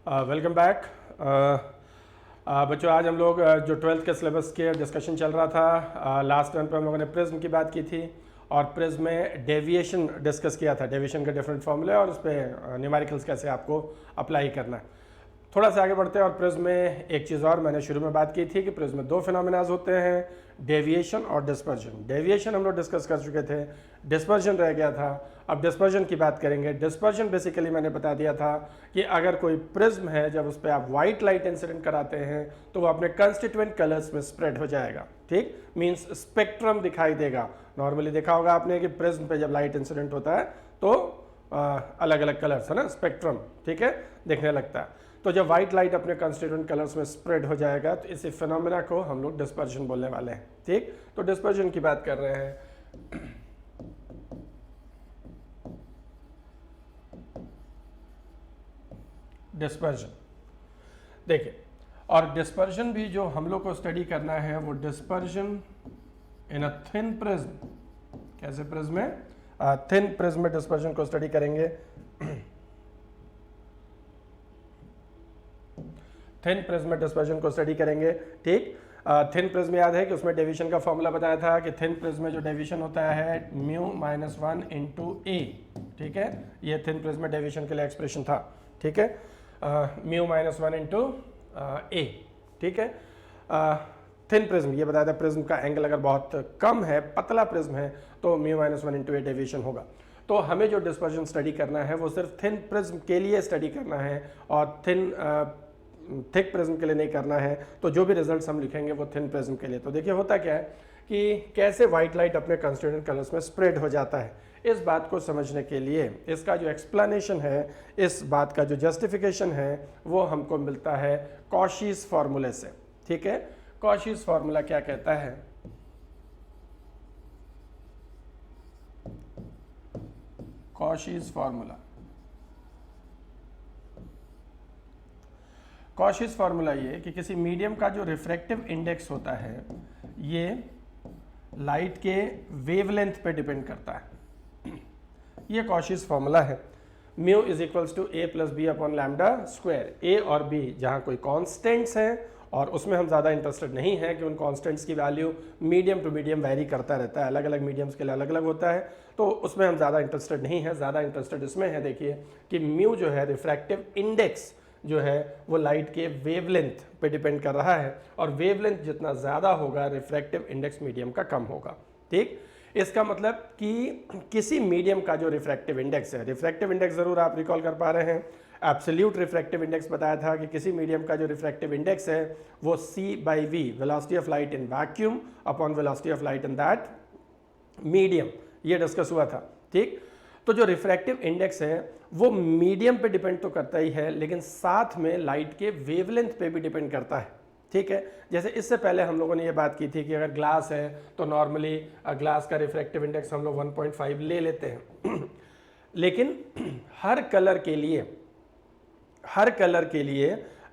Welcome back बच्चों। आज हम लोग जो 12th के सिलेबस के डिस्कशन चल रहा था, लास्ट टर्न पे हम लोगों ने प्रिज्म की बात की थी और प्रिज्म में डेविएशन डिस्कस किया था, डेविएशन के डिफरेंट फॉर्मूले और उस पर न्यूमेरिकल्स कैसे आपको अप्लाई करना है। थोड़ा सा आगे बढ़ते हैं और प्रिज्म में एक चीज़ और मैंने शुरू में बात की थी कि प्रिज्म में दो फिनोमेनाज होते हैं, डेविएशन और डिस्पर्जन। डेविएशन हम लोग डिस्कस कर चुके थे, डिस्पर्जन रह गया था। अब डिस्पर्जन की बात करेंगे। डिस्पर्जन बेसिकली मैंने बता दिया था कि अगर कोई प्रिज्म है, जब उस पर आप व्हाइट लाइट इंसिडेंट कराते हैं तो वो अपने कंस्टिट्यूएंट कलर्स में स्प्रेड हो जाएगा। ठीक, मींस स्पेक्ट्रम दिखाई देगा। नॉर्मली देखा होगा आपने कि प्रिज्म पे जब लाइट इंसिडेंट होता है तो अलग अलग कलर्स है ना, स्पेक्ट्रम, ठीक है, दिखने लगता है। तो जब व्हाइट लाइट अपने कंस्टिट्यूएंट कलर्स में स्प्रेड हो जाएगा तो इस फिनोमेना को हम लोग डिस्पर्जन बोलने वाले हैं। ठीक, तो डिस्पर्जन की बात कर रहे हैं। डिस्पर्जन देखिए, और डिस्पर्जन भी जो हम लोग को स्टडी करना है वो dispersion in a thin prism. कैसे प्रिज्म है? थिन प्रिज्म में डिस्पर्जन को स्टडी करेंगे। थिन प्रिज्म में डिस्पर्जन को स्टडी करेंगे। ठीक, थिन प्रिज्म याद है कि उसमें डेविएशन का फॉर्मूला बताया था कि थिन प्रिज्म में जो डेविएशन होता है μ-1 इंटू ए। ठीक है, ये थिन प्रिज्म में डेविएशन के लिए एक्सप्रेशन था। ठीक है, μ-1 इंटू ए। ठीक है, थिन प्रिज्म ये बताया था प्रिज्म का एंगल अगर बहुत कम है, पतला प्रिज्म है, तो μ-1 इंटू ए डेविएशन होगा। तो हमें जो डिस्पर्जन स्टडी करना है वो सिर्फ थिन प्रिज्म के लिए स्टडी करना है और थिक प्रिज्म के लिए नहीं करना है। तो जो भी रिजल्ट्स हम लिखेंगे वो थिन प्रिज्म के लिए। तो देखिए होता क्या है कि कैसे व्हाइट लाइट अपने कंस्टिट्यूएंट कलर्स में स्प्रेड हो जाता है। इस बात को समझने के लिए इसका जो एक्सप्लेनेशन है, इस बात का जो जस्टिफिकेशन है, वो हमको मिलता है कॉशीज फार्मूले से। ठीक है, कॉशीज फार्मूला क्या कहता है? कॉशीज फार्मूला, कॉशीज फार्मूला ये कि किसी मीडियम का जो रिफ्रैक्टिव इंडेक्स होता है ये लाइट के वेवलेंथ पे डिपेंड करता है। ये कॉशीज फार्मूला है। Mu is equals to A plus B upon lambda square. A और बी जहाँ कोई कॉन्स्टेंट्स हैं और उसमें हम ज़्यादा इंटरेस्टेड नहीं है कि उन कॉन्स्टेंट्स की value medium to medium vary करता रहता है, अलग अलग मीडियम्स के लिए अलग अलग होता है, तो उसमें हम ज़्यादा इंटरेस्टेड नहीं है। ज़्यादा इंटरेस्टेड इसमें है, देखिए कि म्यू जो है रिफ्रैक्टिव इंडेक्स जो है वो लाइट के वेवलेंथ पे डिपेंड कर रहा है और वेवलेंथ जितना ज़्यादा होगा रिफ्रैक्टिव इंडेक्स मीडियम का कम होगा। ठीक, इसका मतलब कि किसी मीडियम का जो रिफ्रैक्टिव इंडेक्स है, रिफ्रैक्टिव इंडेक्स ज़रूर आप रिकॉल कर पा रहे हैं, एब्सोल्यूट रिफ्रैक्टिव इंडेक्स बताया था कि किसी मीडियम का जो रिफ्रैक्टिव इंडेक्स है वो c/v, velocity of light in vacuum upon velocity of light in that medium, ये डिस्कस हुआ था। ठीक, तो जो रिफ्रैक्टिव इंडेक्स है वो मीडियम पे डिपेंड तो करता ही है, लेकिन साथ में लाइट के वेवलेंथ पे भी डिपेंड करता है। ठीक है, जैसे इससे पहले हम लोगों ने ये बात की थी कि अगर ग्लास है तो नॉर्मली ग्लास का रिफ्रैक्टिव इंडेक्स हम लोग 1.5 ले लेते हैं लेकिन हर कलर के लिए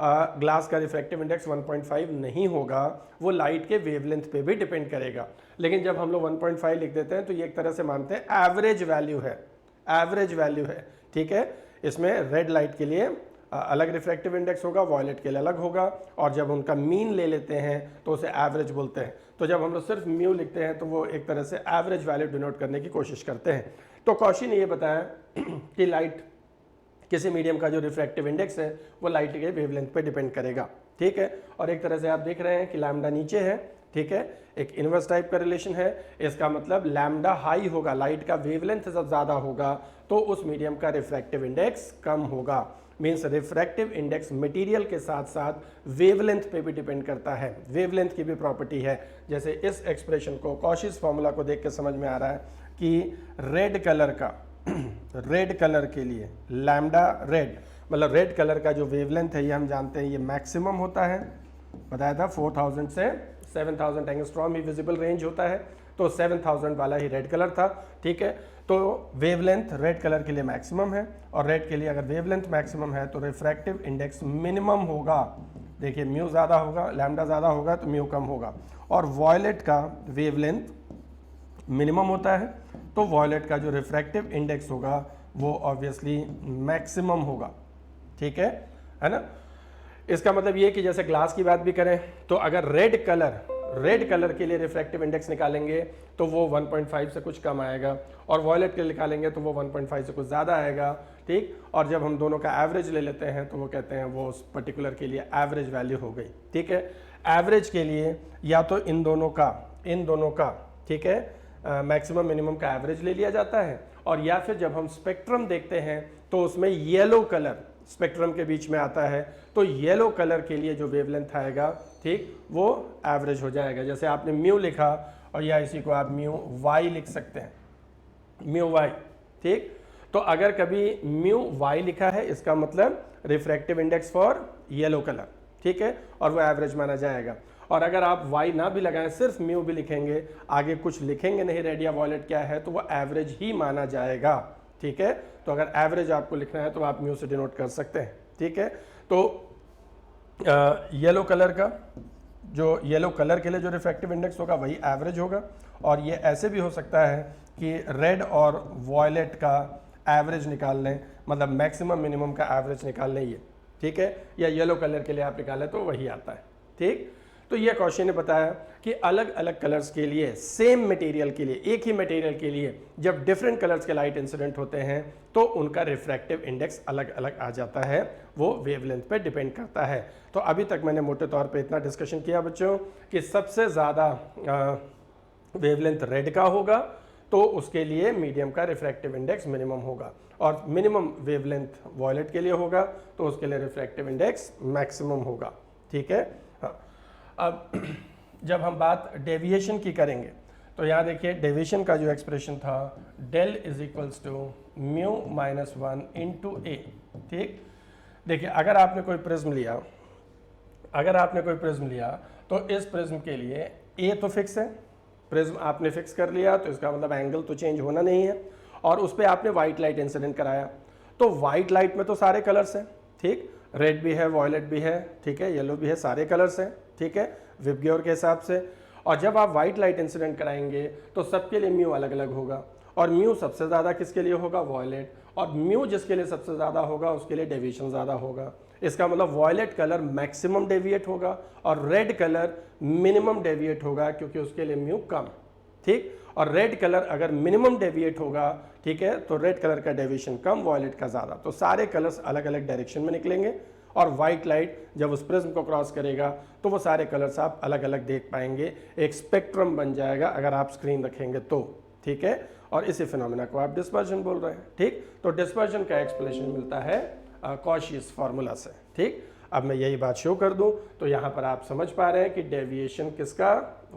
ग्लास का रिफ्रैक्टिव इंडेक्स 1.5 नहीं होगा, वो लाइट के वेवलेंथ पे भी डिपेंड करेगा। लेकिन जब हम लोग 1.5 लिख देते हैं तो ये एक तरह से मानते हैं एवरेज वैल्यू है, एवरेज वैल्यू है। ठीक है, इसमें रेड लाइट के लिए अलग रिफ्रैक्टिव इंडेक्स होगा, वॉयलेट के लिए अलग होगा, और जब उनका मीन ले लेते हैं तो उसे एवरेज बोलते हैं। तो जब हम लोग सिर्फ म्यू लिखते हैं तो वो एक तरह से एवरेज वैल्यू डिनोट करने की कोशिश करते हैं। तो कॉशी ने ये बताया कि लाइट किसी मीडियम का जो रिफ्रैक्टिव इंडेक्स है वो लाइट के वेवलेंथ पे डिपेंड करेगा। ठीक है, और एक तरह से आप देख रहे हैं कि लैम्डा नीचे है। ठीक है, एक इनवर्स टाइप का रिलेशन है। इसका मतलब लैम्डा हाई होगा, लाइट का वेवलेंथ जब ज़्यादा होगा तो उस मीडियम का रिफ्रैक्टिव इंडेक्स कम होगा। मीन्स रिफ्रैक्टिव इंडेक्स मटेरियल के साथ साथ वेवलेंथ पे भी डिपेंड करता है, वेवलेंथ की भी प्रॉपर्टी है। जैसे इस एक्सप्रेशन को, कॉशीज फॉर्मूला को देख के समझ में आ रहा है कि रेड कलर के लिए लैम्डा रेड, मतलब रेड कलर का जो वेवलेंथ है ये हम जानते हैं ये मैक्सिमम होता है, बताया था 4000 से 7000 एंगस्ट्रॉम ही विजिबल रेंज होता है, तो 7000 वाला ही रेड कलर था। ठीक है, तो वेवलेंथ रेड कलर के लिए मैक्सिमम है और रेड के लिए अगर वेवलेंथ मैक्सिमम है तो रिफ्रैक्टिव इंडेक्स मिनिमम होगा। देखिए म्यू ज़्यादा होगा, लैम्डा ज़्यादा होगा तो म्यू कम होगा, और वॉयलेट का वेवलेंथ मिनिमम होता है तो वॉयलेट का जो रिफ्रैक्टिव इंडेक्स होगा वो ऑब्वियसली मैक्सिमम होगा। ठीक है, है ना। इसका मतलब ये कि जैसे ग्लास की बात भी करें तो अगर रेड कलर के लिए रिफ्रैक्टिव इंडेक्स निकालेंगे तो वो 1.5 से कुछ कम आएगा, और वॉयलेट के लिए निकालेंगे तो वो 1.5 से कुछ ज़्यादा आएगा, ठीक। और जब हम दोनों का एवरेज ले लेते हैं तो वो कहते हैं वो उस पर्टिकुलर के लिए एवरेज वैल्यू हो गई, ठीक है। एवरेज के लिए या तो इन दोनों का ठीक है मैक्सिमम मिनिमम का एवरेज ले लिया जाता है, और या फिर जब हम स्पेक्ट्रम देखते हैं तो उसमें येलो कलर स्पेक्ट्रम के बीच में आता है, तो येलो कलर के लिए जो वेवलेंथ आएगा, ठीक, वो एवरेज हो जाएगा। जैसे आपने म्यू लिखा और या इसी को आप म्यू वाई लिख सकते हैं, म्यू वाई, ठीक। तो अगर कभी म्यू वाई लिखा है इसका मतलब refractive index for yellow colour, ठीक है, और वो एवरेज माना जाएगा। और अगर आप वाई ना भी लगाएं, सिर्फ म्यू भी लिखेंगे, आगे कुछ लिखेंगे नहीं रेड या वॉयलेट क्या है, तो वो एवरेज ही माना जाएगा, ठीक है। तो अगर एवरेज आपको लिखना है तो आप म्यू से डिनोट कर सकते हैं, ठीक है। तो येलो कलर के लिए जो रिफ्रैक्टिव इंडेक्स होगा वही एवरेज होगा, और ये ऐसे भी हो सकता है कि रेड और वॉयलेट का एवरेज निकाल लें, मतलब मैक्सिमम मिनिमम का एवरेज निकाल लें ये, ठीक है, या येलो कलर के लिए आप निकालें तो वही आता है, ठीक। तो ये क्वेश्चन ने बताया कि अलग अलग कलर्स के लिए, सेम मटेरियल के लिए, एक ही मटेरियल के लिए जब डिफरेंट कलर्स के लाइट इंसिडेंट होते हैं तो उनका रिफ्रैक्टिव इंडेक्स अलग अलग आ जाता है, वो वेवलेंथ पे डिपेंड करता है। तो अभी तक मैंने मोटे तौर पे इतना डिस्कशन किया बच्चों कि सबसे ज़्यादा वेवलेंथ रेड का होगा तो उसके लिए मीडियम का रिफ्रैक्टिव इंडेक्स मिनिमम होगा, और मिनिमम वेवलेंथ वॉयलेट के लिए होगा तो उसके लिए रिफ्रैक्टिव इंडेक्स मैक्सिमम होगा, ठीक है। हाँ, अब जब हम बात डेविएशन की करेंगे तो यहाँ देखिए डेविएशन का जो एक्सप्रेशन था del is equals to mu minus 1 into A, ठीक। देखिए अगर आपने कोई प्रिज्म लिया तो इस प्रिज्म के लिए ए तो फिक्स है, प्रिज्म आपने फिक्स कर लिया तो इसका मतलब एंगल तो चेंज होना नहीं है, और उस पर आपने वाइट लाइट इंसिडेंट कराया, तो वाइट लाइट में तो सारे कलर्स हैं, ठीक, रेड भी है, वॉयलेट भी है, ठीक है, येलो भी है, सारे कलर्स हैं, ठीक है, विबग्योर के हिसाब से। और जब आप वाइट लाइट इंसिडेंट कराएंगे तो सबके लिए म्यू अलग अलग होगा, और म्यू सबसे ज़्यादा किसके लिए होगा, वॉयलेट, और म्यू जिसके लिए सबसे ज़्यादा होगा उसके लिए डेविएशन ज़्यादा होगा। इसका मतलब वॉयलेट कलर मैक्सिमम डेविएट होगा और रेड कलर मिनिमम डेविएट होगा क्योंकि उसके लिए म्यू कम, ठीक। और रेड कलर अगर मिनिमम डेविएट होगा, ठीक है, तो रेड कलर का डेविएशन कम, वॉयलेट का ज़्यादा, तो सारे कलर्स अलग अलग डायरेक्शन में निकलेंगे, और वाइट लाइट जब उस प्रिज्म को क्रॉस करेगा तो वो सारे कलर्स आप अलग अलग देख पाएंगे, एक स्पेक्ट्रम बन जाएगा अगर आप स्क्रीन रखेंगे तो, ठीक है। और इसी फिनोमेना को आप डिस्पर्जन बोल रहे हैं, ठीक। तो डिस्पर्जन का एक्सप्लेनेशन मिलता है कॉशियस फार्मूला से, ठीक। अब मैं यही बात शो कर दूं तो यहाँ पर आप समझ पा रहे हैं कि डेविएशन किसका,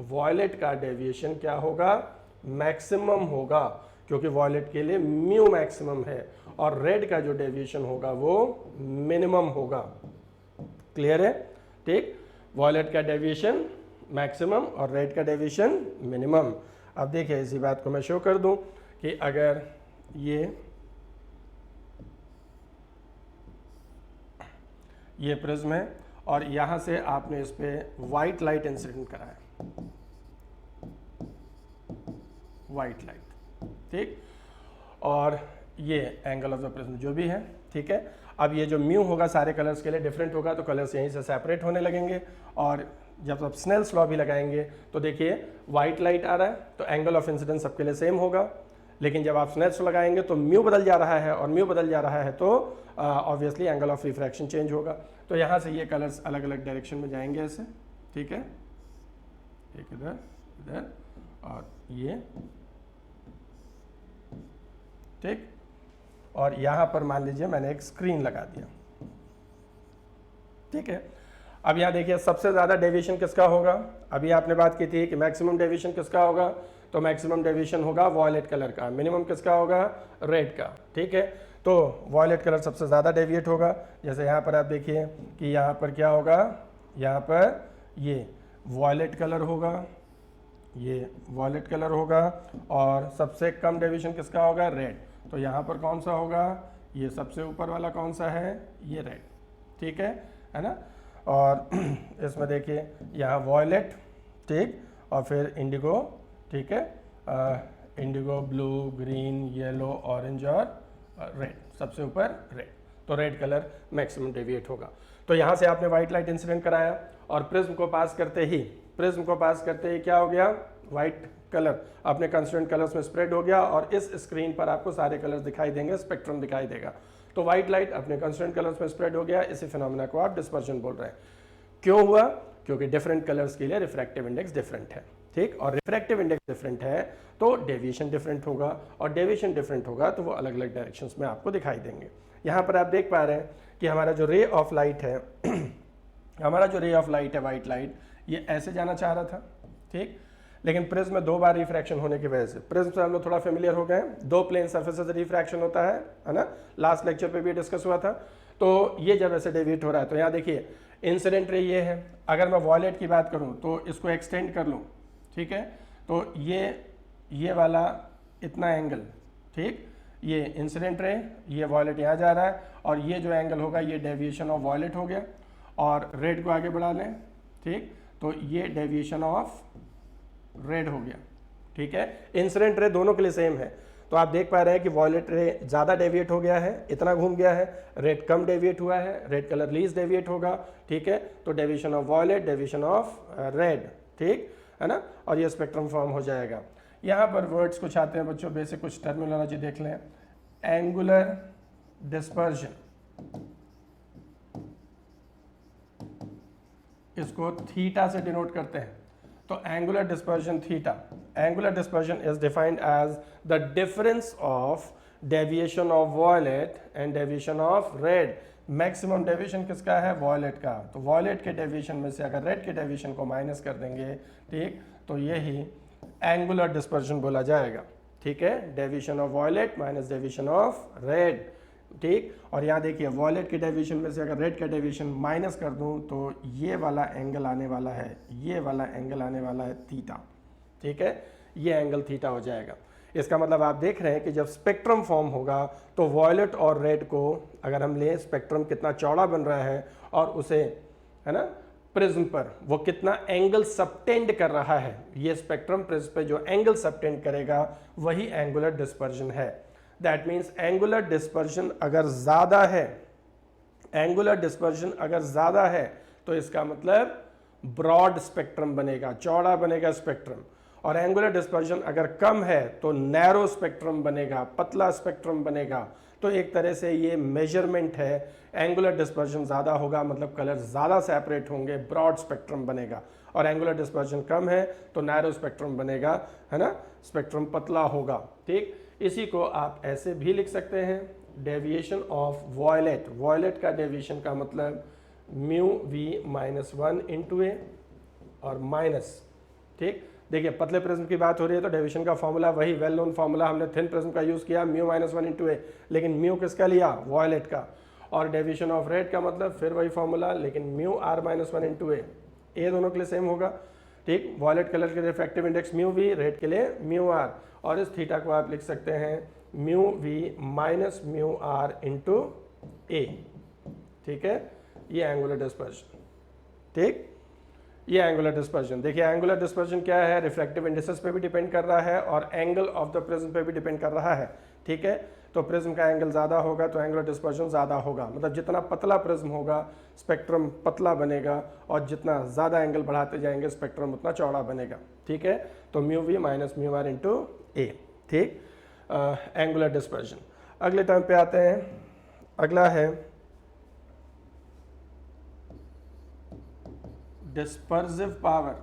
वॉयलेट का डेविएशन क्या होगा, मैक्सिमम होगा, क्योंकि वॉयलेट के लिए म्यू मैक्सिमम है, और रेड का जो डेविएशन होगा वो मिनिमम होगा। क्लियर है, ठीक। वॉयलेट का डेविएशन मैक्सिमम और रेड का डेविएशन मिनिमम। अब देखिए इसी बात को मैं शो कर दूं कि अगर ये प्रिज्म है और यहाँ से आपने इस पे वाइट लाइट इंसिडेंट कराया, वाइट लाइट, ठीक, और ये एंगल ऑफ द प्रिज्म जो भी है, ठीक है। अब ये जो म्यू होगा सारे कलर्स के लिए डिफरेंट होगा, तो कलर्स यहीं से सेपरेट होने लगेंगे, और जब आप स्नेल्स लॉ भी लगाएंगे तो देखिए वाइट लाइट आ रहा है तो एंगल ऑफ इंसिडेंस सबके लिए सेम होगा, लेकिन जब आप स्नेल्स लगाएंगे तो म्यू बदल जा रहा है, और म्यू बदल जा रहा है तो obviously angle of refraction change होगा। तो यहाँ से ये कलर्स अलग अलग डायरेक्शन में जाएंगे ऐसे, ठीक है, एक इधर इधर और ये, ठीक। और यहाँ पर मान लीजिए मैंने एक स्क्रीन लगा दिया, ठीक है। अब यहाँ देखिए सबसे ज़्यादा डेविएशन किसका होगा, अभी आपने बात की थी कि मैक्सिमम डेविएशन किसका होगा, तो मैक्सिमम डेविएशन होगा वॉयलेट कलर का, मिनिमम किसका होगा, रेड का, ठीक है। तो वॉयलेट कलर सबसे ज़्यादा डेविएट होगा, जैसे यहाँ पर आप देखिए कि यहाँ पर क्या होगा, यहाँ पर ये वॉयलेट कलर होगा, ये वॉयलेट कलर होगा, और सबसे कम डेविएशन किसका होगा, रेड। तो यहाँ पर कौन सा होगा, ये सबसे ऊपर वाला कौन सा है, ये रेड, ठीक है ना। और इसमें देखिए यहाँ वॉयलेट, ठीक, और फिर इंडिगो, ठीक है, Indigo, blue, green, yellow, orange और रेड, सबसे ऊपर रेड। तो रेड कलर मैक्सिमम डेविएट होगा। तो यहाँ से आपने व्हाइट लाइट इंसिडेंट कराया और प्रिज्म को पास करते ही क्या हो गया, व्हाइट कलर अपने कंस्टिट्यूएंट कलर्स में स्प्रेड हो गया और इस स्क्रीन पर आपको सारे कलर्स दिखाई देंगे, स्पेक्ट्रम दिखाई देगा। तो व्हाइट लाइट अपने कंस्टिट्यूएंट कलर्स में स्प्रेड हो गया, इसी फिनोमेना को आप डिस्पर्जन बोल रहे हैं। क्यों हुआ? क्योंकि डिफरेंट कलर्स के लिए रिफ्रैक्टिव इंडेक्स डिफरेंट है, ठीक, और रिफ्रैक्टिव इंडेक्स डिफरेंट है तो डेविएशन डिफरेंट होगा, और डेविएशन डिफरेंट होगा तो वो अलग अलग डायरेक्शंस में आपको दिखाई देंगे। यहाँ पर आप देख पा रहे हैं कि हमारा जो रे ऑफ लाइट है व्हाइट लाइट, ये ऐसे जाना चाह रहा था, ठीक, लेकिन प्रिज्म में 2 बार रिफ्रैक्शन होने की वजह से, प्रिज्म से हम लोग थोड़ा फेमिलियर हो गए, 2 प्लेन सर्फेसेस से रिफ्रैक्शन होता है ना, लास्ट लेक्चर पे भी डिस्कस हुआ था। तो ये जब ऐसे डेविएट हो रहा है तो यहाँ देखिए इंसिडेंट रे ये है, अगर मैं वॉलेट की बात करूँ तो इसको एक्सटेंड कर लूँ, ठीक है, तो ये वाला इतना एंगल, ठीक, ये इंसिडेंट रे, ये वॉलेट यहाँ जा रहा है और ये जो एंगल होगा ये डेविएशन ऑफ वॉलेट हो गया, और रेड को आगे बढ़ा लें, ठीक, तो ये डेविएशन ऑफ रेड हो गया, ठीक है। इंसिडेंट रे दोनों के लिए सेम है, तो आप देख पा रहे हैं कि वॉलेट रे ज़्यादा डेविएट हो गया है, इतना घूम गया है, रेड कम डेविएट हुआ है, रेड कलर लीस्ट डेविएट होगा, ठीक है, तो deviation of wallet, deviation of red, ठीक है ना, और ये स्पेक्ट्रम फॉर्म हो जाएगा। यहाँ पर वर्ड्स कुछ आते हैं बच्चों, बेसिक कुछ टर्मिनोलॉजी देख लें। एंगुलर डिस्पर्जन, इसको थीटा से डिनोट करते हैं, तो angular dispersion theta, angular dispersion is defined as the difference of deviation of violet and deviation of red. Maximum deviation किसका है? वॉलेट का, तो वॉलेट के डेविएशन में से अगर रेड के डेविएशन को माइनस कर देंगे, ठीक, तो यही एंगुलर डिस्पर्जन बोला जाएगा, ठीक है, deviation of wallet minus deviation of red, ठीक। और यहाँ देखिए वॉलेट के डेविएशन में से अगर रेड का डेविएशन माइनस कर दूं तो ये वाला एंगल आने वाला है, ये वाला एंगल आने वाला है थीटा, ठीक है, ये एंगल थीटा हो जाएगा। इसका मतलब आप देख रहे हैं कि जब स्पेक्ट्रम फॉर्म होगा तो वॉलेट और रेड को अगर हम लें, स्पेक्ट्रम कितना चौड़ा बन रहा है और उसे, है ना, प्रिज्म पर वो कितना एंगल सबटेंड कर रहा है, ये स्पेक्ट्रम प्रिज्म पे जो एंगल सबटेंड करेगा वही एंगुलर डिस्पर्जन है। दैट मीन्स एंगुलर डिस्पर्जन अगर ज़्यादा है, एंगुलर डिस्पर्जन अगर ज़्यादा है तो इसका मतलब ब्रॉड स्पेक्ट्रम बनेगा, चौड़ा बनेगा स्पेक्ट्रम, और एंगुलर डिस्पर्जन अगर कम है तो नैरो स्पेक्ट्रम बनेगा, पतला स्पेक्ट्रम बनेगा। तो एक तरह से ये मेजरमेंट है, एंगुलर डिस्पर्जन ज़्यादा होगा मतलब कलर ज़्यादा सेपरेट होंगे, ब्रॉड स्पेक्ट्रम बनेगा, और एंगुलर डिस्पर्जन कम है तो नैरो स्पेक्ट्रम बनेगा, है ना, स्पेक्ट्रम पतला होगा, ठीक। इसी को आप ऐसे भी लिख सकते हैं, डेविएशन ऑफ वॉयलेट, वॉयलेट का डेविएशन का मतलब mu we minus 1 into A और माइनस, ठीक। देखिए पतले प्रिज्म की बात हो रही है तो डेविएशन का फॉर्मूला वही वेल नोन फॉर्मूला हमने थिन प्रिज्म का यूज़ किया, म्यू माइनस 1 इंटू ए, लेकिन म्यू किसका लिया? वॉयलेट का। और डेविएशन ऑफ रेड का मतलब फिर वही फॉर्मूला, लेकिन mu r minus 1 into a दोनों के लिए सेम होगा, ठीक। वॉयलेट कलर के refractive index mu v, red के लिए म्यू आर, और इस थीटा को आप लिख सकते हैं mu we minus mu are into A, ठीक है, ये एंगुलर डिस्पर्जन, ठीक, ये एंगुलर डिस्पर्जन। देखिए एंगुलर डिस्पर्जन क्या है, रिफ्रैक्टिव इंडिसेस पे भी डिपेंड कर रहा है और एंगल ऑफ द प्रिज्म पे भी डिपेंड कर रहा है, ठीक है। तो प्रिज्म का एंगल ज़्यादा होगा तो एंगुलर डिस्पर्जन ज़्यादा होगा, मतलब जितना पतला प्रिज्म होगा स्पेक्ट्रम पतला बनेगा, और जितना ज़्यादा एंगल बढ़ाते जाएंगे स्पेक्ट्रम उतना चौड़ा बनेगा, ठीक है। तो mu we minus mu are into A, ठीक, एंगुलर डिस्पर्जन। अगले टर्म पे आते हैं, अगला है डिस्पर्सिव पावर।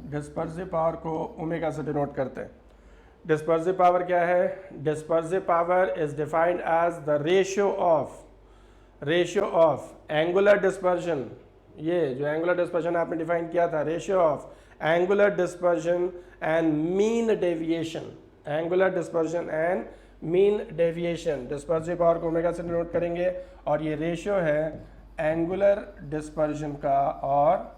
डिस्पर्सिव पावर को ओमेगा से डिनोट करते हैं। डिस्पर्सिव पावर क्या है? Dispersive power is defined as the ratio of angular dispersion, ये जो एंगुलर डिस्पर्जन आपने डिफाइन किया था, ratio of angular dispersion and mean deviation, angular dispersion and mean deviation. Dispersive power को ओमेगा से डिनोट करेंगे, और ये रेशियो है एंगुलर डिस्पर्जन का और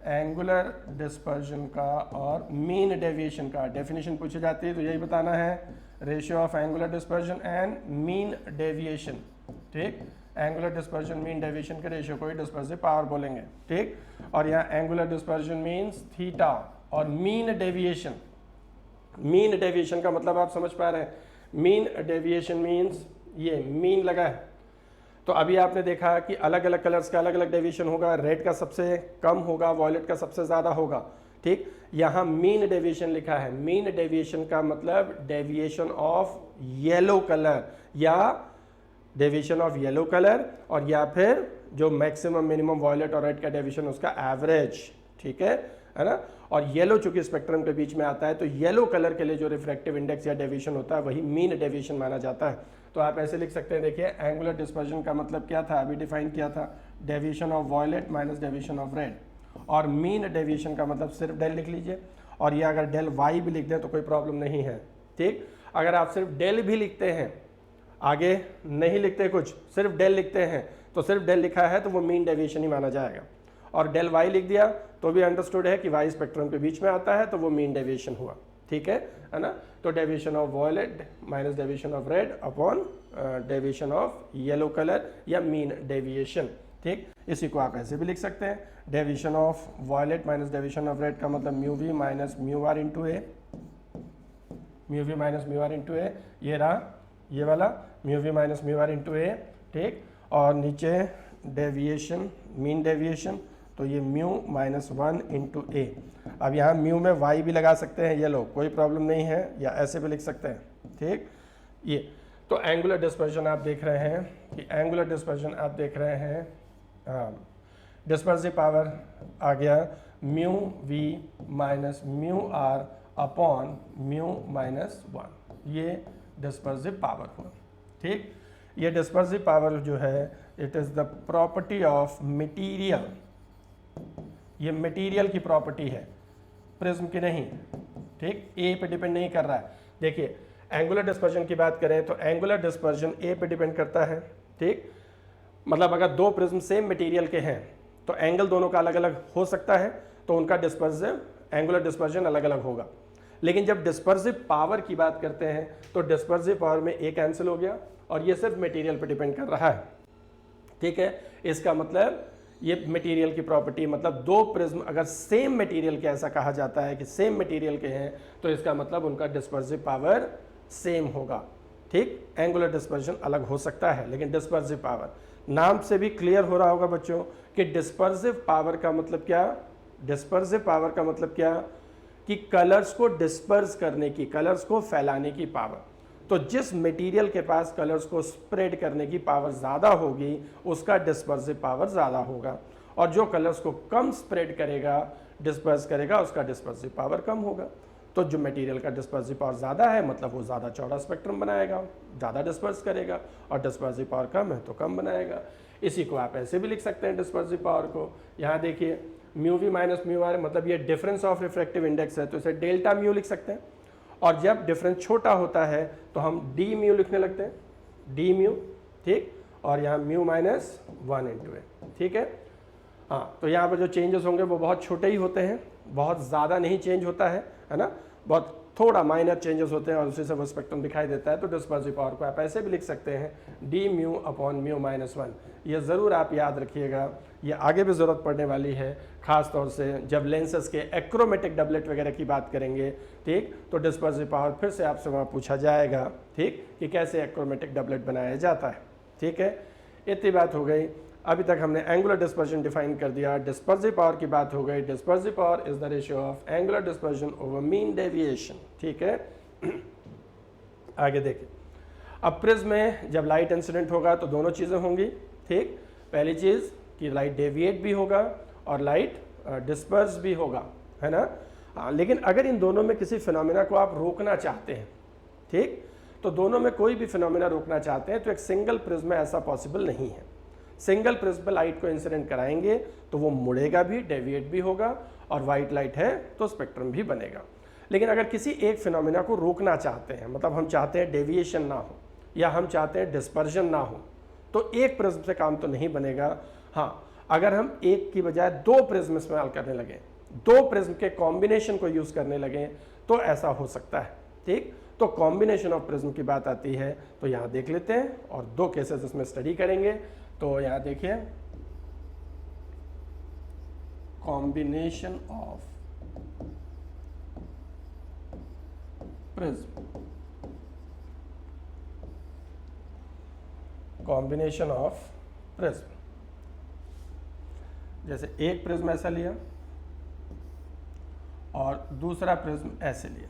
एंगुलर डिस्पर्जन का और मीन डेविएशन का। डेफिनेशन पूछी जाती है तो यही बताना है, ratio of angular dispersion and mean deviation, ठीक। एंगुलर डिस्पर्जन मीन डेविएशन के रेशियो को ही डिस्पर्सिव पावर बोलेंगे, ठीक। और यहाँ एंगुलर डिस्पर्जन मीन्स थीटा और मीन डेविएशन, मीन डेविएशन का मतलब आप समझ पा रहे हैं, मीन डेविएशन मीन्स ये मीन लगा है। तो अभी आपने देखा कि अलग अलग कलर्स का अलग अलग डेविएशन होगा, रेड का सबसे कम होगा, वॉयलेट का सबसे ज़्यादा होगा, ठीक। यहाँ मीन डेविएशन लिखा है, मीन डेविएशन का मतलब डेविएशन ऑफ येलो कलर या डेविएशन ऑफ येलो कलर, और या फिर जो मैक्सिमम मिनिमम वॉयलेट और रेड का डेविएशन उसका एवरेज, ठीक है ना। और येलो चूंकि स्पेक्ट्रम के बीच में आता है तो येलो कलर के लिए जो रिफ्रैक्टिव इंडेक्स या डेविएशन होता है वही मीन डेविएशन माना जाता है। तो आप ऐसे लिख सकते हैं, देखिए एंगुलर डिस्पर्जन का मतलब क्या था, अभी डिफाइन किया था, deviation of violet minus deviation of red, और मीन डेविएशन का मतलब सिर्फ डेल लिख लीजिए, और ये अगर डेल वाई भी लिख दें तो कोई प्रॉब्लम नहीं है, ठीक। अगर आप सिर्फ डेल भी लिखते हैं, आगे नहीं लिखते कुछ, सिर्फ डेल लिखते हैं, तो सिर्फ डेल लिखा है तो वो मीन डेविएशन ही माना जाएगा, और डेल वाई लिख दिया तो भी अंडरस्टूड है कि वाई स्पेक्ट्रम के बीच में आता है तो वो मीन डेविएशन हुआ, ठीक है ना। तो deviation of violet minus deviation of red upon deviation of yellow colour या मीन डेविएशन, ठीक। इसी को आप ऐसे भी लिख सकते हैं, deviation of violet minus deviation of red का मतलब mu we minus mu are into A, mu we minus mu are into A, ये रहा ये वाला mu we minus mu are into A, ठीक। और नीचे डेविएशन मीन डेविएशन, तो ये म्यू माइनस 1 इंटू ए। अब यहाँ म्यू में वाई भी लगा सकते हैं, ये लो कोई प्रॉब्लम नहीं है, या ऐसे भी लिख सकते हैं, ठीक। ये तो एंगुलर डिस्पर्जन आप देख रहे हैं कि एंगुलर डिस्पर्जन आप देख रहे हैं, हाँ, डिस्पर्सिव पावर आ गया mu we minus mu r upon mu minus 1, ये डिस्पर्सिव पावर हुआ, ठीक। ये डिस्पर्सिव पावर जो है it is the property of material, ये मटेरियल की प्रॉपर्टी है, प्रिज्म की नहीं, ठीक। ए पे डिपेंड नहीं कर रहा है। देखिए एंगुलर डिस्पर्जन की बात करें तो एंगुलर डिस्पर्जन ए पे डिपेंड करता है, ठीक। मतलब अगर दो प्रिज्म सेम मटेरियल के हैं तो एंगल दोनों का अलग अलग हो सकता है, तो उनका डिस्पर्सिव एंगुलर डिस्पर्जन अलग अलग होगा। लेकिन जब डिस्पर्सिव पावर की बात करते हैं तो डिस्पर्सिव पावर में ए कैंसिल हो गया और ये सिर्फ मटेरियल पे डिपेंड कर रहा है, ठीक है। इसका मतलब ये मटेरियल की प्रॉपर्टी, मतलब दो प्रिज्म अगर सेम मटेरियल के, ऐसा कहा जाता है कि सेम मटेरियल के हैं, तो इसका मतलब उनका डिस्पर्सिव पावर सेम होगा, ठीक। एंगुलर डिस्पर्जन अलग हो सकता है लेकिन डिस्पर्सिव पावर, नाम से भी क्लियर हो रहा होगा बच्चों कि डिस्पर्सिव पावर का मतलब क्या, डिस्पर्सिव पावर का मतलब क्या कि कलर्स को डिस्पर्स करने की, कलर्स को फैलाने की पावर। तो जिस मटेरियल के पास कलर्स को स्प्रेड करने की पावर ज़्यादा होगी उसका डिस्पर्सिव पावर ज़्यादा होगा, और जो कलर्स को कम स्प्रेड करेगा, डिस्पर्स करेगा, उसका डिस्पर्सिव पावर कम होगा। तो जो मटेरियल का डिस्पर्सिव पावर ज़्यादा है मतलब वो ज़्यादा चौड़ा स्पेक्ट्रम बनाएगा, ज़्यादा डिस्पर्स करेगा, और डिस्पर्सिव पावर कम है तो कम बनाएगा। इसी को आप ऐसे भी लिख सकते हैं डिस्पर्सिव पावर को, यहाँ देखिए mu we minus mu r, मतलब ये डिफरेंस ऑफ रिफ्रैक्टिव इंडेक्स है तो इसे डेल्टा म्यू लिख सकते हैं, और जब डिफरेंस छोटा होता है तो हम डी म्यू लिखने लगते हैं, डी म्यू, ठीक। और यहाँ म्यू माइनस 1 इंटू ए, ठीक है। हाँ, तो यहाँ पर जो चेंजेस होंगे वो बहुत छोटे ही होते हैं, बहुत ज़्यादा नहीं चेंज होता है ना, बहुत थोड़ा माइनर चेंजेस होते हैं और उसी से वो स्पेक्ट्रम दिखाई देता है। तो डिस्पर्सिव पावर को आप ऐसे भी लिख सकते हैं D mu upon mu minus 1। ये ज़रूर आप याद रखिएगा, ये आगे भी ज़रूरत पड़ने वाली है, ख़ास तौर से जब लेंसेज के एक्रोमेटिक डबलेट वगैरह की बात करेंगे, ठीक। तो डिस्पर्सिव पावर फिर से आपसे वहाँ पूछा जाएगा, ठीक, कि कैसे एक्रोमेटिक डबलेट बनाया जाता है, ठीक है। इतनी बात हो गई। अभी तक हमने एंगुलर डिस्पर्जन डिफाइन कर दिया, डिस्पर्सिव पावर की बात हो गई। Dispersive power is the ratio of angular dispersion over mean deviation, ठीक है। आगे देखिए, अब प्रिज्म में जब लाइट इंसिडेंट होगा तो दोनों चीज़ें होंगी, ठीक। पहली चीज़ कि लाइट डेविएट भी होगा और लाइट डिस्पर्स भी होगा, है ना। हाँ, लेकिन अगर इन दोनों में किसी फिनोमिना को आप रोकना चाहते हैं, ठीक, तो दोनों में कोई भी फिनोमिना रोकना चाहते हैं तो एक सिंगल प्रिज्म में ऐसा पॉसिबल नहीं है। सिंगल प्रिज्म पे लाइट को इंसिडेंट कराएंगे तो वो मुड़ेगा भी, डेविएट भी होगा, और वाइट लाइट है तो स्पेक्ट्रम भी बनेगा। लेकिन अगर किसी एक फिनोमिना को रोकना चाहते हैं, मतलब हम चाहते हैं डेविएशन ना हो या हम चाहते हैं डिस्पर्जन ना हो, तो एक प्रिज्म से काम तो नहीं बनेगा। हाँ, अगर हम एक की बजाय दो प्रिज्म इस्तेमाल करने लगे, दो प्रिज्म के कॉम्बिनेशन को यूज़ करने लगे, तो ऐसा हो सकता है, ठीक। तो कॉम्बिनेशन ऑफ प्रिज्म की बात आती है, तो यहाँ देख लेते हैं और दो केसेस इसमें स्टडी करेंगे। तो यहाँ देखिए, combination of prism, combination of prism. जैसे एक प्रिज्म ऐसा लिया और दूसरा प्रिज्म ऐसे लिया,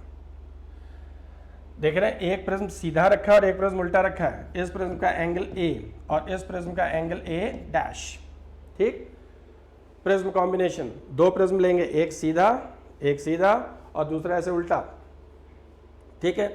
देख रहे हैं एक प्रिज्म सीधा रखा है और एक प्रिज्म उल्टा रखा है। इस प्रिज्म का एंगल ए और इस प्रिज्म का एंगल ए डैश, ठीक। प्रिज्म कॉम्बिनेशन, दो प्रिज्म लेंगे, एक सीधा और दूसरा ऐसे उल्टा, ठीक है।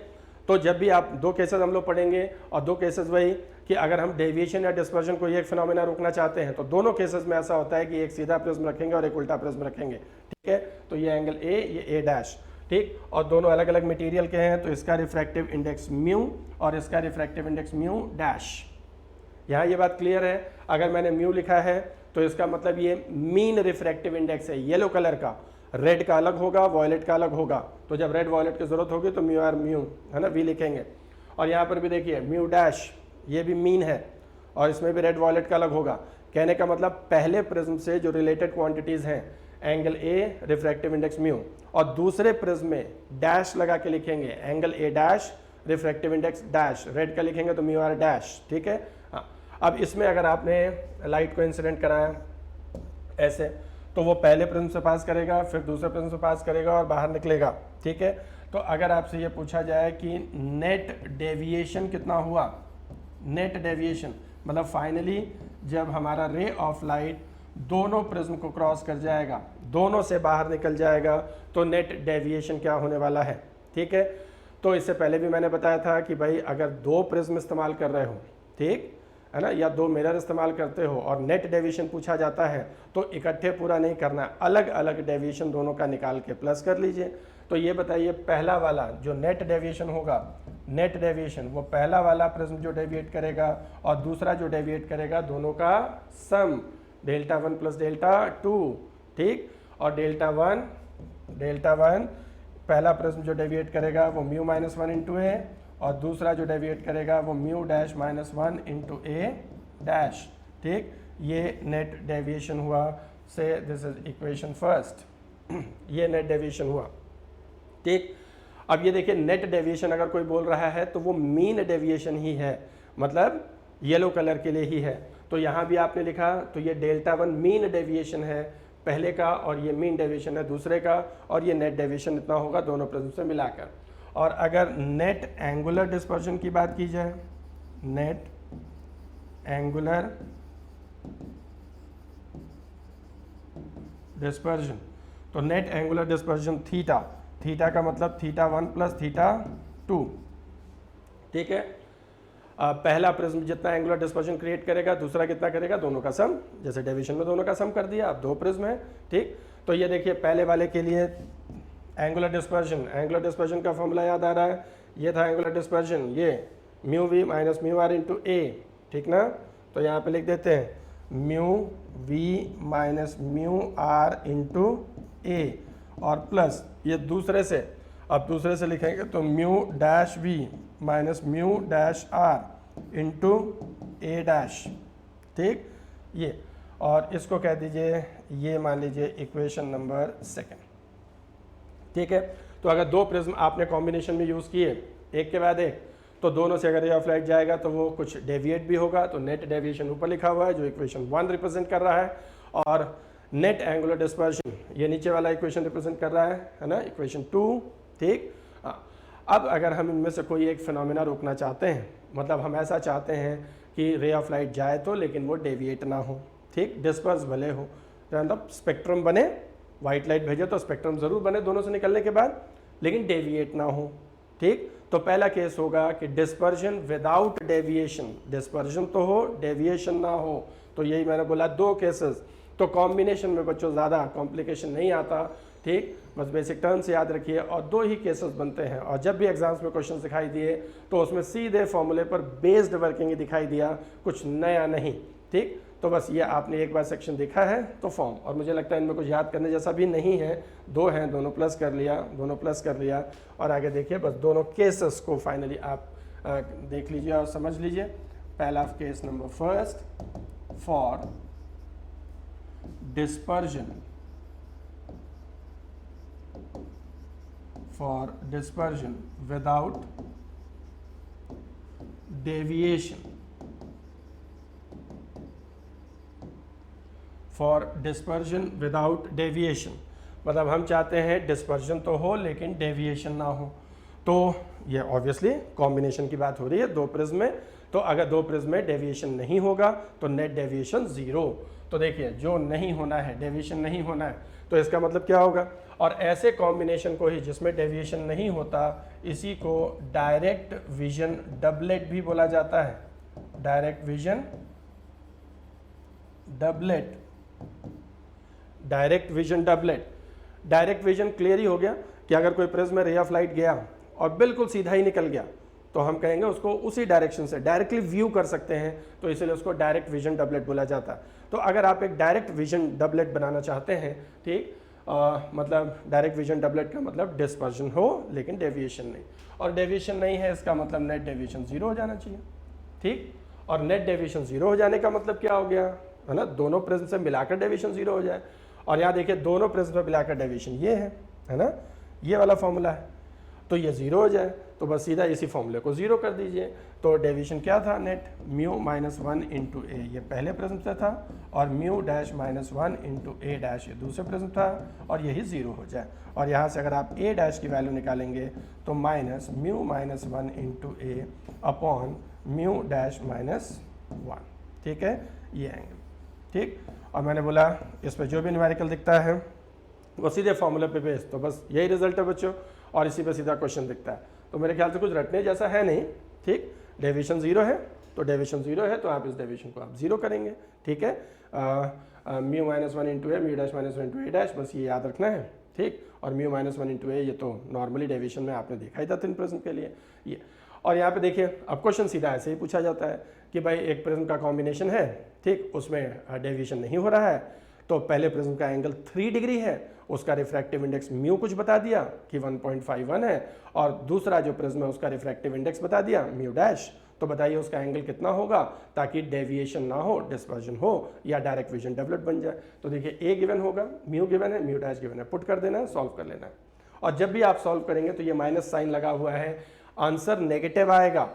तो जब भी आप दो केसेस हम लोग पढ़ेंगे और दो केसेस वही कि अगर हम डेविएशन या डिस्पर्जन को एक फिनोमेना रोकना चाहते हैं तो दोनों केसेस में ऐसा होता है कि एक सीधा प्रिज्म रखेंगे और एक उल्टा प्रिज्म रखेंगे, ठीक है। तो ये एंगल ए, ये ए डैश, ठीक। और दोनों अलग अलग मटेरियल के हैं, तो इसका रिफ्रैक्टिव इंडेक्स म्यू और इसका रिफ्रैक्टिव इंडेक्स म्यू डैश। यहाँ ये बात क्लियर है। अगर मैंने म्यू लिखा है तो इसका मतलब ये मीन रिफ्रैक्टिव इंडेक्स है। येलो कलर का, रेड का अलग होगा, वॉयलेट का अलग होगा। तो जब रेड वॉयलेट की जरूरत होगी तो म्यू आर म्यू, है ना, वी लिखेंगे। और यहाँ पर भी देखिए म्यू डैश, ये भी मीन है और इसमें भी रेड वॉयलेट का अलग होगा। कहने का मतलब पहले प्रिज्म से जो रिलेटेड क्वांटिटीज हैं, angle A refractive index mu, और दूसरे प्रिज्म में डैश लगा के लिखेंगे angle A dash refractive index dash, red का लिखेंगे तो म्यू आर डैश, ठीक है। हाँ, अब इसमें अगर आपने लाइट को इंसिडेंट कराया ऐसे, तो वो पहले प्रिज्म से पास करेगा, फिर दूसरे प्रिज्म से पास करेगा और बाहर निकलेगा, ठीक है। तो अगर आपसे ये पूछा जाए कि नेट डेविएशन कितना हुआ, नेट डेविएशन मतलब फाइनली जब हमारा रे ऑफ लाइट दोनों प्रिज्म को क्रॉस कर जाएगा, दोनों से बाहर निकल जाएगा, तो नेट डेविएशन क्या होने वाला है, ठीक है। तो इससे पहले भी मैंने बताया था कि भाई अगर दो प्रिज्म इस्तेमाल कर रहे हो, ठीक है ना, या दो मिरर इस्तेमाल करते हो और नेट डेविएशन पूछा जाता है तो इकट्ठे पूरा नहीं करना, अलग अलग डेविएशन दोनों का निकाल के प्लस कर लीजिए। तो ये बताइए पहला वाला जो नेट डेविएशन होगा, नेट डेविएशन वो पहला वाला प्रिज्म जो डेविएट करेगा और दूसरा जो डेविएट करेगा, दोनों का सम डेल्टा 1 प्लस डेल्टा 2, ठीक। और डेल्टा वन पहला प्रिज्म जो डेविएट करेगा वो म्यू माइनस 1 इंटू ए और दूसरा जो डेविएट करेगा वो म्यू डैश माइनस 1 इंटू ए डैश, ठीक। ये नेट डेविएशन हुआ, से दिस इज इक्वेशन फर्स्ट, ये नेट डेविएशन हुआ, ठीक। अब ये देखिए नेट डेविएशन अगर कोई बोल रहा है तो वो मीन डेविएशन ही है, मतलब येलो कलर के लिए ही है। तो यहाँ भी आपने लिखा तो ये डेल्टा 1 मीन डेविएशन है पहले का और ये मीन डेविएशन है दूसरे का, और ये नेट डेविएशन इतना होगा दोनों प्रिज्म से मिलाकर। और अगर नेट एंगुलर डिस्पर्जन की बात की जाए, नेट एंगुलर डिस्पर्जन, तो नेट एंगुलर डिस्पर्जन थीटा का मतलब थीटा 1 प्लस थीटा 2, ठीक है। पहला प्रिज्म जितना एंगुलर डिस्पर्जन क्रिएट करेगा, दूसरा कितना करेगा, दोनों का सम, जैसे डेविएशन में दोनों का सम कर दिया। अब दो प्रिज्म है, ठीक। तो ये देखिए पहले वाले के लिए एंगुलर डिस्पर्जन का फॉर्मूला याद आ रहा है, ये था एंगुलर डिस्पर्जन, ये mu we minus mu are into A, ठीक ना। तो यहाँ पे लिख देते हैं mu we minus mu are into A और प्लस ये दूसरे से, अब दूसरे से लिखेंगे तो mu dash we minus mu dash are into A dash, ठीक। ये और इसको कह दीजिए, ये मान लीजिए इक्वेशन नंबर 2, ठीक है। तो अगर दो प्रिज्म आपने कॉम्बिनेशन में यूज़ किए एक के बाद एक, तो दोनों से अगर रे ऑफ लाइट जाएगा तो वो कुछ डेविएट भी होगा, तो नेट डेविएशन ऊपर लिखा हुआ है जो इक्वेशन 1 रिप्रेजेंट कर रहा है, और नेट एंगुलर डिस्पर्जन ये नीचे वाला इक्वेशन रिप्रेजेंट कर रहा है ना, इक्वेशन 2, ठीक। अब अगर हम इनमें से कोई एक फिनोमेना रोकना चाहते हैं, मतलब हम ऐसा चाहते हैं कि रे ऑफ लाइट जाए तो लेकिन वो डेविएट ना हो, ठीक, डिस्पर्स भले हो, मतलब स्पेक्ट्रम बने, वाइट लाइट भेजे तो स्पेक्ट्रम जरूर बने दोनों से निकलने के बाद, लेकिन डेविएट ना हो, ठीक। तो पहला केस होगा कि डिस्पर्जन विदाउट डेविएशन, डिस्पर्जन तो हो डेविएशन ना हो, तो यही मैंने बोला दो केसेस। तो कॉम्बिनेशन में बच्चों ज़्यादा कॉम्प्लिकेशन नहीं आता, ठीक, बस बेसिक टर्म्स याद रखिए और दो ही केसेस बनते हैं। और जब भी एग्जाम्स में क्वेश्चन दिखाई दिए तो उसमें सीधे फॉर्मूले पर बेस्ड वर्किंग ही दिखाई दिया, कुछ नया नहीं, ठीक। तो बस ये आपने एक बार सेक्शन देखा है तो फॉर्म, और मुझे लगता है इनमें कुछ याद करने जैसा भी नहीं है, दो हैं, दोनों प्लस कर लिया और आगे देखिए बस दोनों केसेस को फाइनली आप देख लीजिए और समझ लीजिए। पहला case number first, for for dispersion without deviation, for dispersion without deviation, मतलब हम चाहते हैं डिस्पर्जन तो हो लेकिन डेविएशन ना हो। तो ये ऑब्वियसली कॉम्बिनेशन की बात हो रही है दो प्रिज्म में, तो अगर दो प्रिज्म में डेविएशन नहीं होगा तो नेट डेविएशन 0। तो देखिए जो नहीं होना है, डेविएशन नहीं होना है, तो इसका मतलब क्या होगा, और ऐसे कॉम्बिनेशन को ही जिसमें डेविएशन नहीं होता, इसी को डायरेक्ट विजन डबलेट भी बोला जाता है। Direct vision doublet, direct vision doublet. Direct vision clear ही हो गया कि अगर कोई प्रिज्म में रे ऑफ लाइट गया और बिल्कुल सीधा ही निकल गया तो हम कहेंगे उसको उसी डायरेक्शन से डायरेक्टली व्यू कर सकते हैं, तो इसलिए उसको डायरेक्ट विजन डबलेट बोला जाता है। तो अगर आप एक डायरेक्ट विजन डबलेट बनाना चाहते हैं, ठीक, मतलब डायरेक्ट विजन डबलेट का मतलब डिस्पर्जन हो लेकिन डेविएशन नहीं, और डेविएशन नहीं है इसका मतलब नेट डेविएशन 0 हो जाना चाहिए, ठीक। और नेट डेविएशन 0 हो जाने का मतलब क्या हो गया, है ना, दोनों प्रिज्म से मिलाकर डेविएशन 0 हो जाए। और यहाँ देखिए दोनों प्रिज्म से मिलाकर डेविएशन ये है ना, ये वाला फॉर्मूला है, तो ये 0 हो जाए तो बस सीधा इसी फॉर्मूले को 0 कर दीजिए। तो डेविएशन क्या था, net mu minus 1 into A, ये पहले प्रिज्म से था, और म्यू डैश माइनस 1 इंटू ए डैश ये दूसरे प्रिज्म था, और यही 0 हो जाए। और यहाँ से अगर आप ए डैश की वैल्यू निकालेंगे तो माइनस म्यू माइनस 1 इंटू ए अपॉन म्यू डैश माइनस 1, ठीक है, ये एंगल, ठीक। और मैंने बोला इस पर जो भी न्यूमेरिकल दिखता है वो सीधे फॉर्मूले पे बेस, तो बस यही रिजल्ट है बच्चों, और इसी पे सीधा क्वेश्चन दिखता है। तो मेरे ख्याल से कुछ रटने जैसा है नहीं, ठीक। डेविएशन 0 है तो डेविएशन 0 है, तो आप इस डेविएशन को आप 0 करेंगे, ठीक है। Mu minus 1 into A, mu dash minus 1 into A dash, बस ये याद रखना है, ठीक। और म्यू माइनस 1 इंटू ए ये तो नॉर्मली डेविएशन में आपने देखा ही था 3 प्रिज्म के लिए ये। और यहाँ पे देखिए अब क्वेश्चन सीधा ऐसे ही पूछा जाता है कि भाई एक प्रिज्म का कॉम्बिनेशन है, ठीक, उसमें डेविएशन नहीं हो रहा है, तो पहले प्रिज्म का एंगल 3 डिग्री है, उसका रिफ्रैक्टिव इंडेक्स म्यू कुछ बता दिया कि 1.51 है, और दूसरा जो प्रिज्म है उसका रिफ्रैक्टिव इंडेक्स बता दिया म्यू डैश, तो बताइए उसका एंगल कितना होगा ताकि डेविएशन ना हो, डिस्पर्जन हो, या डायरेक्ट विजन डबलेट बन जाए। तो देखिए ए गिवन होगा, म्यू गिवन है, म्यू डैश गिवन है, पुट कर देना है, सॉल्व कर लेना है। और जब भी आप सॉल्व करेंगे तो ये माइनस साइन लगा हुआ है, आंसर नेगेटिव आएगा,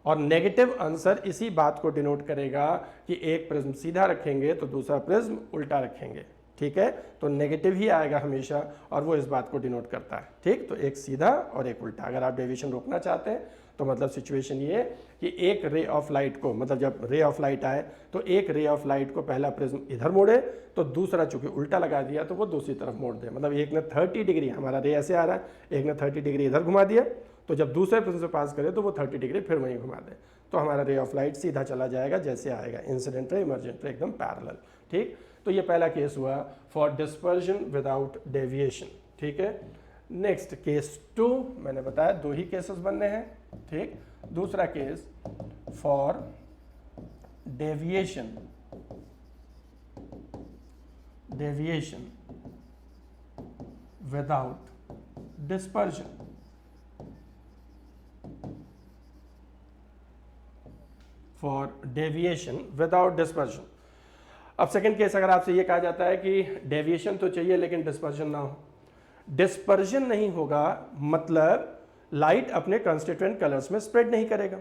और नेगेटिव आंसर इसी बात को डिनोट करेगा कि एक प्रिज्म सीधा रखेंगे तो दूसरा प्रिज्म उल्टा रखेंगे, ठीक है, तो नेगेटिव ही आएगा हमेशा, और वो इस बात को डिनोट करता है, ठीक। तो एक सीधा और एक उल्टा। अगर आप डेविएशन रोकना चाहते हैं तो मतलब सिचुएशन ये कि एक रे ऑफ लाइट को, मतलब जब रे ऑफ लाइट आए तो एक रे ऑफ लाइट को पहला प्रिज्म इधर मोड़े, तो दूसरा चूंकि उल्टा लगा दिया तो वो दूसरी तरफ मोड़ दे, मतलब एक ने 30 डिग्री, हमारा रे ऐसे आ रहा है, एक ने 30 डिग्री इधर घुमा दिया, तो जब दूसरे प्रिज्म से पास करे तो वो 30 डिग्री फिर वहीं घुमा दे, तो हमारा रे ऑफ लाइट सीधा चला जाएगा जैसे आएगा, इंसिडेंट रे इमर्जेंट रे एकदम पैरेलल, ठीक। तो ये पहला केस हुआ फॉर डिस्पर्जन विदाउट डेविएशन, ठीक है। नेक्स्ट केस 2, मैंने बताया 2 ही केसेस बनने हैं, ठीक। दूसरा case for deviation, deviation without dispersion, for deviation without dispersion. अब सेकंड केस अगर आपसे ये कहा जाता है कि डेविएशन तो चाहिए लेकिन डिस्पर्जन ना हो, डिस्पर्जन नहीं होगा मतलब लाइट अपने कंस्टिट्यूएंट कलर्स में स्प्रेड नहीं करेगा,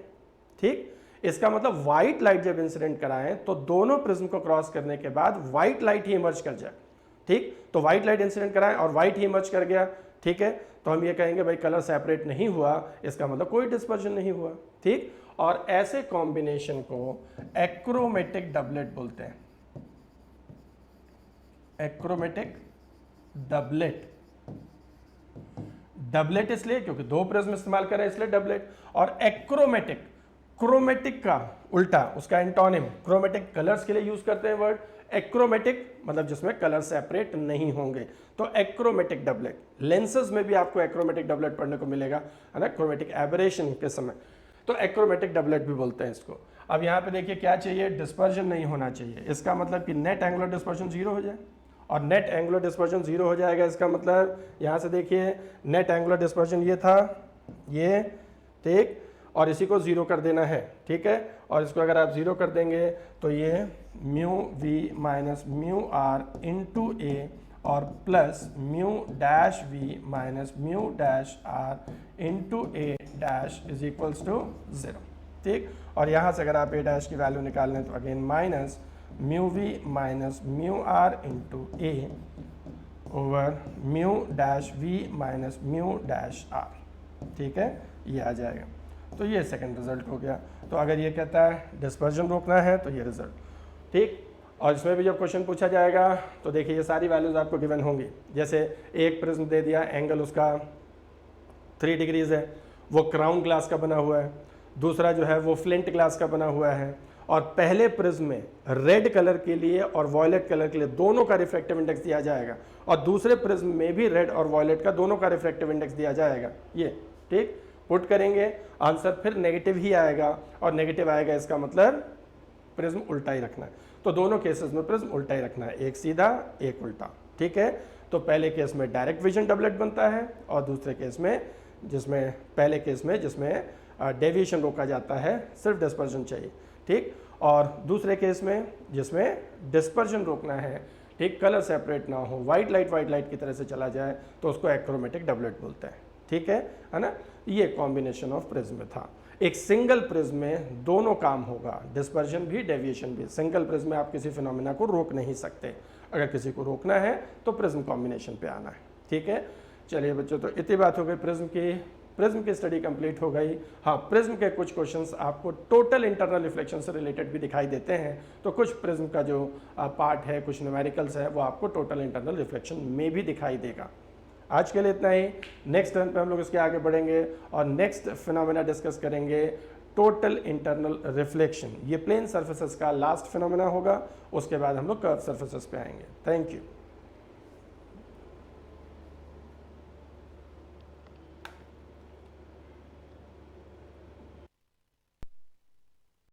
ठीक। इसका मतलब व्हाइट लाइट जब इंसिडेंट कराएं तो दोनों प्रिज्म को क्रॉस करने के बाद व्हाइट लाइट ही इमर्ज कर जाए, ठीक। तो व्हाइट लाइट इंसिडेंट कराएं और व्हाइट ही इमर्ज कर गया, ठीक है, तो हम ये कहेंगे भाई कलर सेपरेट नहीं हुआ, इसका मतलब कोई डिस्पर्जन नहीं हुआ, ठीक। और ऐसे कॉम्बिनेशन को एक्रोमेटिक डबलेट बोलते हैं, एक्रोमेटिक डबलेट। डबलेट इसलिए क्योंकि 2 प्रिज्म इस्तेमाल करें इसलिए डबलेट, और एक्रोमेटिक, क्रोमेटिक का उल्टा, उसका एंटोनिम, क्रोमेटिक कलर्स के लिए यूज करते हैं वर्ड, एक्रोमेटिक मतलब जिसमें कलर सेपरेट नहीं होंगे, तो एक्रोमेटिक डबलेट। लेंसेज में भी आपको एक्रोमेटिक डबलेट पढ़ने को मिलेगा, है ना, क्रोमेटिक एबरेशन के समय, तो एक्रोमेटिक डबलेट भी बोलते हैं इसको। अब यहाँ पे देखिए क्या चाहिए, डिस्पर्जन नहीं होना चाहिए, इसका मतलब कि नेट एंगुलर डिस्पर्जन 0 हो जाए, और नेट एंगुलर डिस्पर्जन 0 हो जाएगा, इसका मतलब यहाँ से देखिए नेट एंगुलर डिस्पर्जन ये था, ये, ठीक, और इसी को 0 कर देना है, ठीक है। और इसको अगर आप 0 कर देंगे तो ये mu we minus mu are into A और plus mu dash we minus mu dash are into A dash is equals to 0, ठीक। और यहाँ से अगर आप ए डैश की वैल्यू निकाल लें तो again minus mu we minus mu are into a over mu dash we minus mu dash r, ठीक है, ये आ जाएगा। तो ये सेकंड रिजल्ट हो गया। तो अगर ये कहता है डिस्पर्जन रोकना है तो ये रिजल्ट, ठीक। और इसमें भी जब क्वेश्चन पूछा जाएगा तो देखिए ये सारी वैल्यूज आपको गिवन होंगी। जैसे एक प्रिज्म दे दिया, एंगल उसका 3 डिग्रीज है, वो क्राउन ग्लास का बना हुआ है, दूसरा जो है वो फ्लिंट ग्लास का बना हुआ है, और पहले प्रिज्म में रेड कलर के लिए और वॉयलेट कलर के लिए दोनों का रिफ्रैक्टिव इंडेक्स दिया जाएगा, और दूसरे प्रिज्म में भी रेड और वॉयलेट का दोनों का रिफ्रैक्टिव इंडेक्स दिया जाएगा। ये ठीक पुट करेंगे, आंसर फिर नेगेटिव ही आएगा, और नेगेटिव आएगा इसका मतलब प्रिज्म उल्टा ही रखना है। तो दोनों केसेस में प्रिज्म उल्टा ही रखना है, एक सीधा एक उल्टा, ठीक है। तो पहले केस में डायरेक्ट विजन डबलेट बनता है, और दूसरे केस में जिसमें पहले केस में जिसमें डेविएशन रोका जाता है, सिर्फ डिस्पर्जन चाहिए, ठीक। और दूसरे केस में जिसमें डिस्पर्जन रोकना है, ठीक, कलर सेपरेट ना हो, वाइट लाइट की तरह से चला जाए, तो उसको एक्रोमेटिक डबलेट बोलते हैं, ठीक है ना। ये कॉम्बिनेशन ऑफ प्रिज्म था। एक सिंगल प्रिज्म में दोनों काम होगा, डिस्पर्जन भी डेविएशन भी। सिंगल प्रिज्म में आप किसी फिनोमेना को रोक नहीं सकते, अगर किसी को रोकना है तो प्रिज्म कॉम्बिनेशन पे आना है, ठीक है। चलिए बच्चों, तो इतनी बात हो गई प्रिज्म की स्टडी कंप्लीट हो गई। हाँ, प्रिज्म के कुछ क्वेश्चंस आपको टोटल इंटरनल रिफ्लेक्शन से रिलेटेड भी दिखाई देते हैं, तो कुछ प्रिज्म का जो पार्ट है, कुछ न्यूमेरिकल्स है, वो आपको टोटल इंटरनल रिफ्लेक्शन में भी दिखाई देगा। आज के लिए इतना ही। नेक्स्ट टर्न पे हम लोग इसके आगे बढ़ेंगे और नेक्स्ट फिनोमेना डिस्कस करेंगे, टोटल इंटरनल रिफ्लेक्शन। ये प्लेन सर्फेसेस का लास्ट फिनोमेना होगा, उसके बाद हम लोग कर्व सर्फेसेस पे आएंगे। Thank you.